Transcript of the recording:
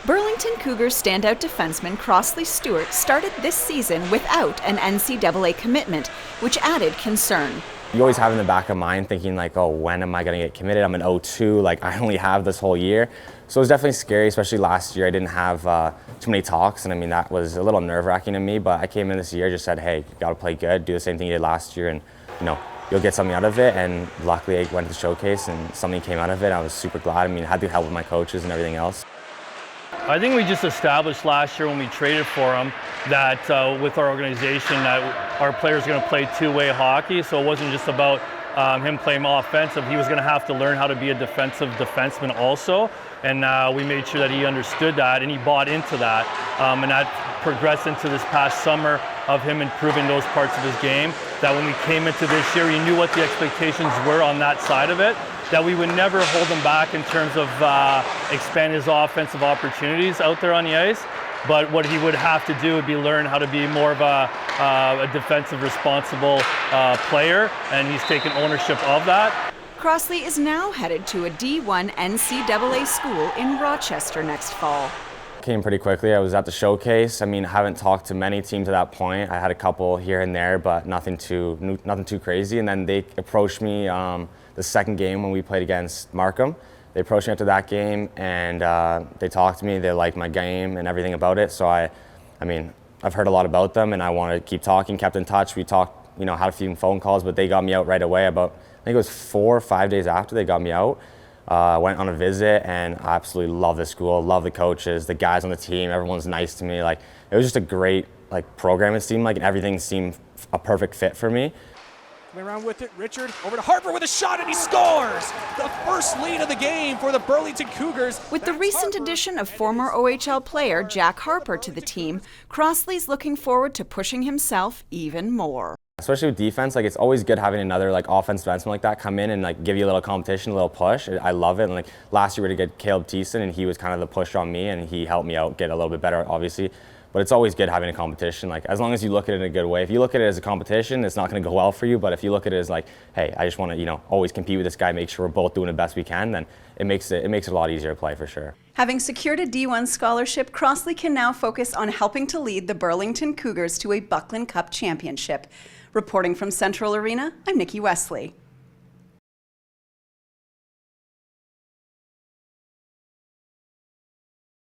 Burlington Cougar standout defenseman Crossley Stewart started this season without an NCAA commitment, which added concern. You always have in the back of mind thinking like, oh, when am I going to get committed? I'm an 0-2, like I only have this whole year. So it was definitely scary, especially last year. I didn't have too many talks, and I mean, that was a little nerve-wracking to me, but I came in this year, just said, hey, you got to play good, do the same thing you did last year, and you'll get something out of it. And luckily I went to the showcase and something came out of it. I was super glad. I mean, I had the help with my coaches and everything else. I think we just established last year when we traded for him that with our organization that our players are going to play two-way hockey. So it wasn't just about him playing offensive. He was going to have to learn how to be a defensive defenseman also. And we made sure that he understood that and he bought into that. And that progressed into this past summer of him improving those parts of his game. That when we came into this year, he knew what the expectations were on that side of it. That we would never hold him back in terms of expand his offensive opportunities out there on the ice. But what he would have to do would be learn how to be more of a defensive responsible player, and he's taken ownership of that. Crossley is now headed to a D1 NCAA school in Rochester next fall. Came pretty quickly. I was at the showcase. I mean, I haven't talked to many teams at that point. I had a couple here and there, but nothing too crazy. And then they approached me the second game when we played against Markham. They approached me after that game, and they talked to me. They liked my game and everything about it. So I mean, I've heard a lot about them, and I want to keep talking. Kept in touch. We talked, had a few phone calls, but they got me out right away. I think it was 4 or 5 days after they got me out. Went on a visit, and I absolutely love the school, love the coaches, the guys on the team. Everyone's nice to me. Like, it was just a great program, it seemed like, and everything seemed a perfect fit for me. Coming around with it, Richard over to Harper with a shot, and he scores! The first lead of the game for the Burlington Cougars. With the recent addition of former OHL player Jack Harper to the team, Crossley's looking forward to pushing himself even more. Especially with defense, it's always good having another offensive defenseman like that come in and give you a little competition, a little push. I love it. And last year we had to get Caleb Thiessen, and he was kind of the push on me, and he helped me out get a little bit better, obviously. But it's always good having a competition. As long as you look at it in a good way. If you look at it as a competition, it's not going to go well for you. But if you look at it as hey, I just want to always compete with this guy, make sure we're both doing the best we can, then it makes it a lot easier to play for sure. Having secured a D1 scholarship, Crossley can now focus on helping to lead the Burlington Cougars to a Buckland Cup championship. Reporting from Central Arena, I'm Nikki Wesley.